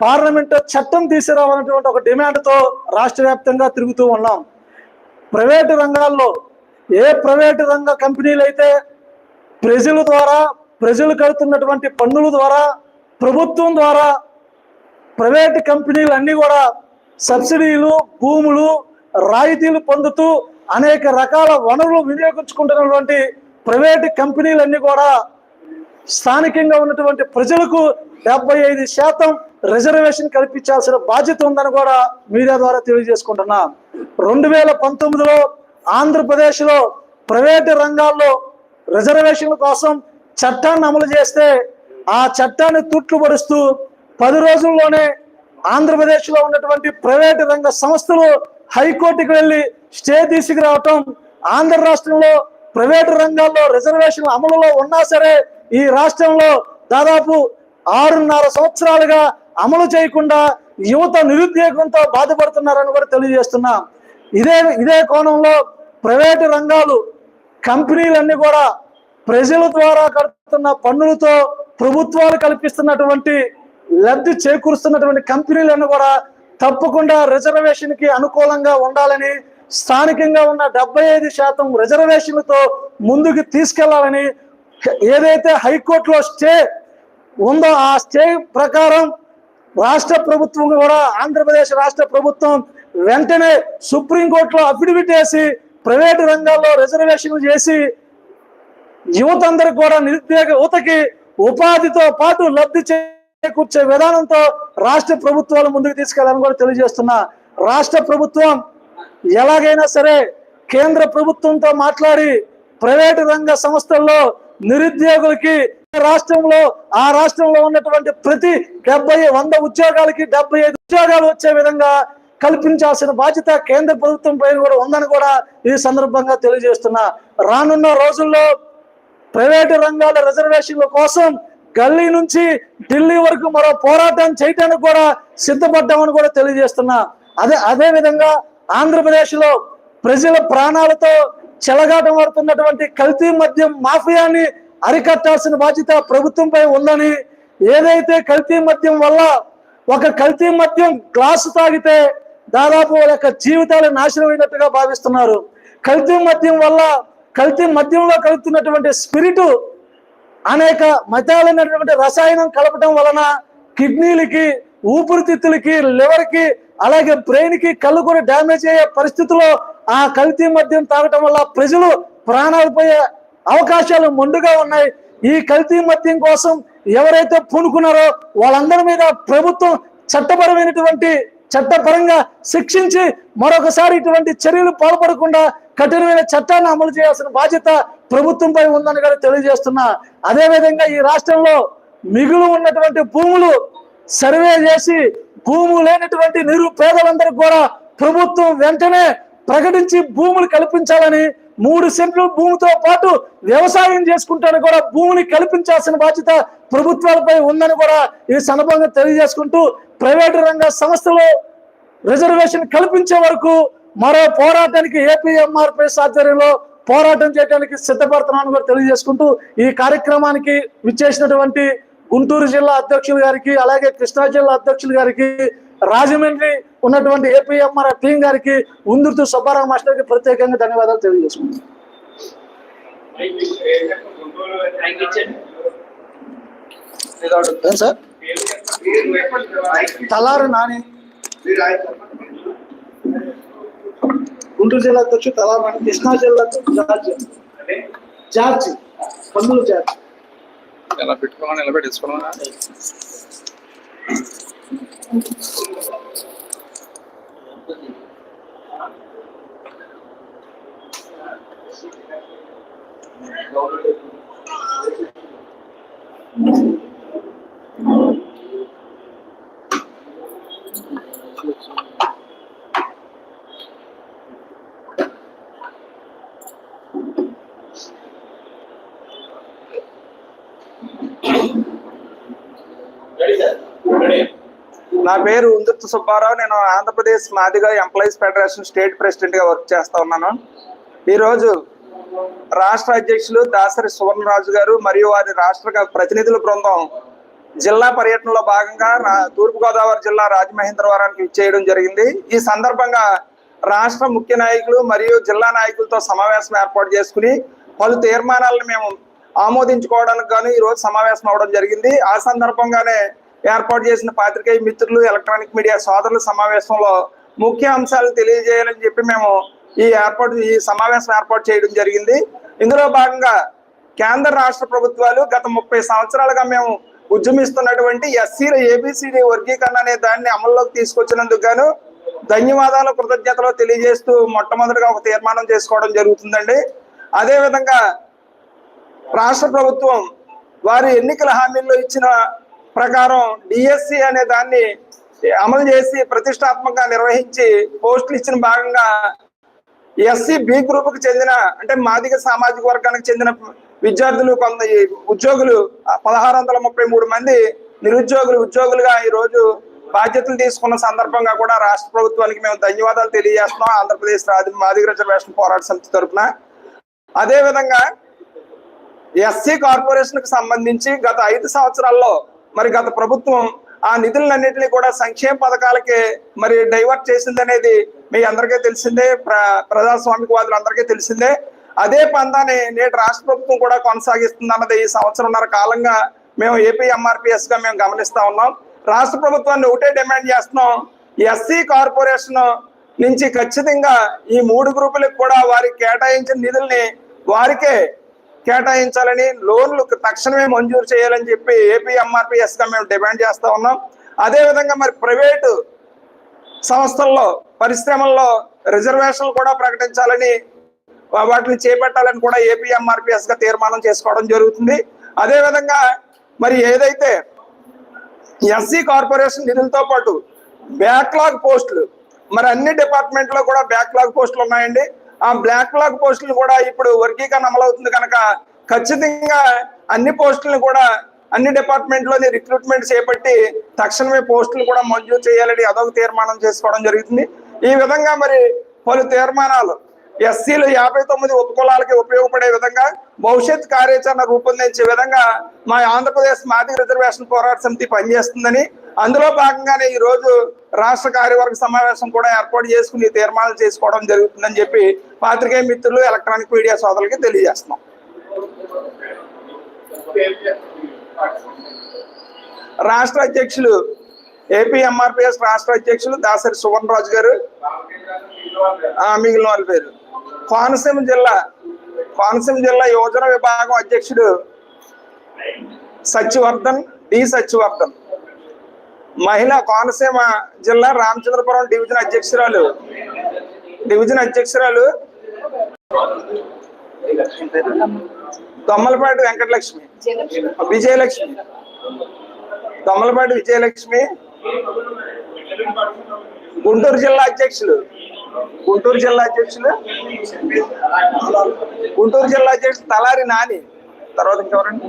Parliament చట్టం తీసుకురావాలన్నటువంటి ఒక డిమాండ్తో రాష్ట్ర వ్యాప్తంగా తిరుగుతూ ఉన్నాం. ప్రైవేటు రంగాల్లో ఏ ప్రైవేటు రంగ కంపెనీలు అయితే ప్రజల ద్వారా, ప్రజలు కడుతున్నటువంటి పన్నుల ద్వారా, ప్రభుత్వం ద్వారా ప్రైవేటు కంపెనీలు అన్నీ కూడా సబ్సిడీలు, భూములు, రాయితీలు పొందుతూ అనేక రకాల వనరులు వినియోగించుకుంటున్నటువంటి ప్రైవేటు కంపెనీలన్నీ కూడా స్థానికంగా ఉన్నటువంటి ప్రజలకు 75% రిజర్వేషన్ కల్పించాల్సిన బాధ్యత ఉందని కూడా మీడియా ద్వారా తెలియజేసుకుంటున్నా. 2019లో ఆంధ్రప్రదేశ్లో ప్రైవేటు రంగాల్లో రిజర్వేషన్ల కోసం చట్టాన్ని అమలు చేస్తే ఆ చట్టాన్ని తూట్లుపరుస్తూ 10 రోజుల్లోనే ఆంధ్రప్రదేశ్లో ఉన్నటువంటి ప్రైవేటు రంగ సంస్థలు హైకోర్టుకు వెళ్ళి స్టే తీసుకురావటం, ఆంధ్ర రాష్ట్రంలో ప్రైవేటు రంగాల్లో రిజర్వేషన్లు అమలులో ఉన్నా సరే ఈ రాష్ట్రంలో దాదాపు 6.5 సంవత్సరాలుగా అమలు చేయకుండా యువత నిరుద్యోగంతో బాధపడుతున్నారని కూడా తెలియజేస్తున్నా. ఇదే కోణంలో ప్రైవేటు రంగాలు కంపెనీలన్నీ కూడా ప్రజల ద్వారా కడుతున్న పన్నులతో ప్రభుత్వాలు కల్పిస్తున్నటువంటి లబ్ధి చేకూరుస్తున్నటువంటి కంపెనీలను కూడా తప్పకుండా రిజర్వేషన్కి అనుకూలంగా ఉండాలని, స్థానికంగా ఉన్న 75% రిజర్వేషన్లతో ముందుకు తీసుకెళ్లాలని, ఏదైతే హైకోర్టులో స్టే ఉందో ఆ స్టే ప్రకారం రాష్ట్ర ప్రభుత్వం కూడా, ఆంధ్రప్రదేశ్ రాష్ట్ర ప్రభుత్వం వెంటనే సుప్రీంకోర్టులో అఫిడవిట్ వేసి ప్రైవేటు రంగాల్లో రిజర్వేషన్లు చేసి యువత అందరికి కూడా, నిరుద్యోగ యువతకి ఉపాధితో పాటు లబ్ధి చేకూర్చే విధానంతో రాష్ట్ర ప్రభుత్వాలు ముందుకు తీసుకెళ్లాలని కూడా తెలియజేస్తున్నా. రాష్ట్ర ప్రభుత్వం ఎలాగైనా సరే కేంద్ర ప్రభుత్వంతో మాట్లాడి ప్రైవేటు రంగ సంస్థల్లో నిరుద్యోగులకి ఆ రాష్ట్రంలో ఉన్నటువంటి ప్రతి 100 ఉద్యోగాలకి 75 ఉద్యోగాలు వచ్చే విధంగా కల్పించాల్సిన బాధ్యత కేంద్ర ప్రభుత్వం పైన కూడా ఉందని కూడా ఈ సందర్భంగా తెలియజేస్తున్నా. రానున్న రోజుల్లో ప్రైవేటు రంగాల రిజర్వేషన్ల కోసం గల్లీ నుంచి ఢిల్లీ వరకు మరో పోరాటం చేయడానికి కూడా సిద్ధపడ్డామని కూడా తెలియజేస్తున్నా. అదే విధంగా ఆంధ్రప్రదేశ్లో ప్రజల ప్రాణాలతో చెలగాటం పడుతున్నటువంటి కల్తీ మద్యం మాఫియాని అరికట్టాల్సిన బాధ్యత ప్రభుత్వంపై ఉందని, ఏదైతే కల్తీ మద్యం వల్ల ఒక కల్తీ మద్యం గ్లాసు తాగితే దాదాపు వాళ్ళ జీవితాలు నాశనం అయినట్టుగా భావిస్తున్నారు. కల్తీ మద్యం వల్ల, కల్తీ మద్యంలో కలుగుతున్నటువంటి స్పిరిటు అనేక మతాలైనటువంటి రసాయనం కలపడం వలన కిడ్నీలకి, ఊపిరితిత్తులకి, లివర్కి, అలాగే బ్రెయిన్కి, కళ్ళు కూడా డ్యామేజ్ అయ్యే పరిస్థితిలో ఆ కల్తీ మద్యం తాగటం వల్ల ప్రజలు ప్రాణాలు పోయే అవకాశాలు మెండుగా ఉన్నాయి. ఈ కల్తీ మద్యం కోసం ఎవరైతే పూనుకున్నారో వాళ్ళందరి మీద ప్రభుత్వం చట్టపరంగా శిక్షించి మరొకసారి ఇటువంటి చర్యలు పాల్పడకుండా కఠినమైన చట్టాన్ని అమలు చేయాల్సిన బాధ్యత ప్రభుత్వంపై ఉందని కూడా తెలియజేస్తున్నా. అదేవిధంగా ఈ రాష్ట్రంలో మిగులు ఉన్నటువంటి భూములు సర్వే చేసి భూములు లేనటువంటి నిరుపేదలందరికీ కూడా ప్రభుత్వం వెంటనే ప్రకటించి భూములు కల్పించాలని, 3 సెంట్లు భూమితో పాటు వ్యవసాయం చేసుకుంటాను కూడా భూమిని కల్పించాల్సిన బాధ్యత ప్రభుత్వాలపై ఉందని కూడా ఈ సందర్భంగా తెలియజేసుకుంటూ, ప్రైవేటు రంగ సంస్థలు రిజర్వేషన్ కల్పించే వరకు మరో పోరాటానికి ఏపీఎంఆర్పీఎస్ ఆధ్వర్యంలో పోరాటం చేయడానికి సిద్ధపడుతున్నామని కూడా తెలియజేసుకుంటూ, ఈ కార్యక్రమానికి విచ్చేసినటువంటి గుంటూరు జిల్లా అధ్యక్షులు గారికి, అలాగే కృష్ణా జిల్లా అధ్యక్షులు గారికి, రాజమండ్రి ఉన్నటువంటి ఏపీఎంఆర్ టీం గారికి, ఉందుర్తి సుబ్బారావు మాస్టర్కి ప్రత్యేకంగా ధన్యవాదాలు తెలియజేసుకుంటున్నాను. సార్ తలారు నాని, గుంటూరు జిల్లా అధ్యక్షుడు తలారు నాని, కృష్ణా జిల్లా జార్జి పందులు జార్జి. ఎలా పెట్టుకోవాలని ఎలా పెట్టేసుకోవాలా? నా పేరు ఉందుర్తి సుబ్బారావు. నేను Andhra Pradesh Madiga employees federation state president గా వర్క్ చేస్తా ఉన్నాను. ఈరోజు రాష్ట్ర అధ్యక్షులు దాసరి సువర్ణరాజు గారు మరియు వారి రాష్ట్ర ప్రతినిధుల బృందం జిల్లా పర్యటనలో భాగంగా తూర్పుగోదావరి జిల్లా రాజమహేంద్రవరానికి ఇచ్చేయడం జరిగింది. ఈ సందర్భంగా రాష్ట్ర ముఖ్య నాయకులు మరియు జిల్లా నాయకులతో సమావేశం ఏర్పాటు చేసుకుని పలు తీర్మానాలను మేము ఆమోదించుకోవడానికి గాను ఈ రోజు సమావేశం అవడం జరిగింది. ఆ సందర్భంగానే ఏర్పాటు చేసిన పాత్రికేయ మిత్రులు, ఎలక్ట్రానిక్ మీడియా సోదరుల సమావేశంలో ముఖ్య అంశాలు తెలియజేయాలని చెప్పి మేము ఈ సమావేశం ఏర్పాటు చేయడం జరిగింది. ఇందులో భాగంగా కేంద్ర రాష్ట్ర ప్రభుత్వాలు గత 30 సంవత్సరాలుగా మేము ఉద్యమిస్తున్నటువంటి ఎస్సీల ఏబిసిడి వర్గీకరణ అనే దాన్ని అమల్లోకి తీసుకొచ్చినందుకు గాను ధన్యవాదాలు, కృతజ్ఞతలు తెలియజేస్తూ మొట్టమొదటిగా ఒక తీర్మానం చేసుకోవడం జరుగుతుందండి. అదేవిధంగా రాష్ట్ర ప్రభుత్వం వారి ఎన్నికల హామీల్లో ఇచ్చిన ప్రకారం డిఎస్సి అనే దాన్ని అమలు చేసి ప్రతిష్టాత్మకంగా నిర్వహించి పోస్టులు ఇచ్చిన భాగంగా ఎస్సీ బి గ్రూప్ కు చెందిన అంటే మాదిగ సామాజిక వర్గానికి చెందిన విద్యార్థులు ఉద్యోగులు 1633 మంది ఉద్యోగులుగా ఈ రోజు బాధ్యతలు తీసుకున్న సందర్భంగా కూడా రాష్ట్ర ప్రభుత్వానికి మేము ధన్యవాదాలు తెలియజేస్తున్నాం ఆంధ్రప్రదేశ్ మాదిగ రిజర్వేషన్ పోరాట సమితి తరఫున. అదేవిధంగా ఎస్సీ కార్పొరేషన్ కు సంబంధించి గత 5 సంవత్సరాల్లో మరి గత ప్రభుత్వం ఆ నిధులన్నింటినీ కూడా సంక్షేమ పథకాలకే మరి డైవర్ట్ చేసిందనేది మీ అందరికీ తెలిసిందే, ప్రజాస్వామికవాదులందరికీ తెలిసిందే. అదే పందాన్ని నేటి రాష్ట్ర ప్రభుత్వం కూడా కొనసాగిస్తుంది అన్నది ఈ సంవత్సరంన్నర కాలంగా మేము ఏపీ ఎంఆర్పిఎస్ గా మేము గమనిస్తా ఉన్నాం. రాష్ట్ర ప్రభుత్వాన్ని ఒకటే డిమాండ్ చేస్తున్నాం, ఎస్సీ కార్పొరేషన్ నుంచి ఖచ్చితంగా ఈ 3 గ్రూపులకు కూడా వారికి కేటాయించిన నిధుల్ని వారికే కేటాయించాలని, లోన్లు తక్షణమే మంజూరు చేయాలని చెప్పి ఏపీ ఎంఆర్పిఎస్ గా మేము డిమాండ్ చేస్తా ఉన్నాం. అదేవిధంగా మరి ప్రైవేటు సంస్థల్లో, పరిశ్రమల్లో రిజర్వేషన్లు కూడా ప్రకటించాలని, వాటిని చేపట్టాలని కూడా ఏపీ ఎంఆర్పిఎస్ గా తీర్మానం చేసుకోవడం జరుగుతుంది. అదేవిధంగా మరి ఏదైతే ఎస్సీ కార్పొరేషన్ నిధులతో పాటు బ్యాక్లాగ్ పోస్టులు మరి అన్ని డిపార్ట్మెంట్లో కూడా బ్యాక్లాగ్ పోస్టులు ఉన్నాయండి. ఆ బ్యాక్లాగ్ పోస్టులు కూడా ఇప్పుడు వర్గీకరణ అమలవుతుంది కనుక ఖచ్చితంగా అన్ని పోస్టులను కూడా అన్ని డిపార్ట్మెంట్లోని రిక్రూట్మెంట్ చేపట్టి తక్షణమే పోస్టులు కూడా మంజూరు చేయాలని అదొక తీర్మానం చేసుకోవడం జరుగుతుంది. ఈ విధంగా మరి పలు తీర్మానాలు ఎస్సీలు 59 ఉపకులాలకి ఉపయోగపడే విధంగా భవిష్యత్ కార్యాచరణ రూపొందించే విధంగా మా ఆంధ్రప్రదేశ్ మాదిగ రిజర్వేషన్ పోరాట సమితి పనిచేస్తుందని, అందులో భాగంగానే ఈ రోజు రాష్ట్ర కార్యవర్గ సమావేశం కూడా ఏర్పాటు చేసుకుని తీర్మానాలు చేసుకోవడం జరుగుతుందని చెప్పి పాత్రికేయ మిత్రులు, ఎలక్ట్రానిక్ మీడియా సోదరులకి తెలియజేస్తున్నాం. రాష్ట్ర అధ్యక్షులు ఏపీ ఎంఆర్పిఎస్ రాష్ట్ర అధ్యక్షులు దాసరి సువర్ణ రాజు గారు, మిగిలిన వాళ్ళ పేరు కోనసీమ జిల్లా యువజన విభాగం అధ్యక్షుడు సత్యవర్ధన్, సత్యవర్ధన్. మహిళా కోనసీమ జిల్లా రామచంద్రపురం డివిజన్ అధ్యక్షురాలు దొమ్మలపాటి వెంకటలక్ష్మి, దొమ్మలపాటి విజయలక్ష్మి. గుంటూరు జిల్లా అధ్యక్షులు తలారి నాని. తర్వాత ఇంకెవరండి?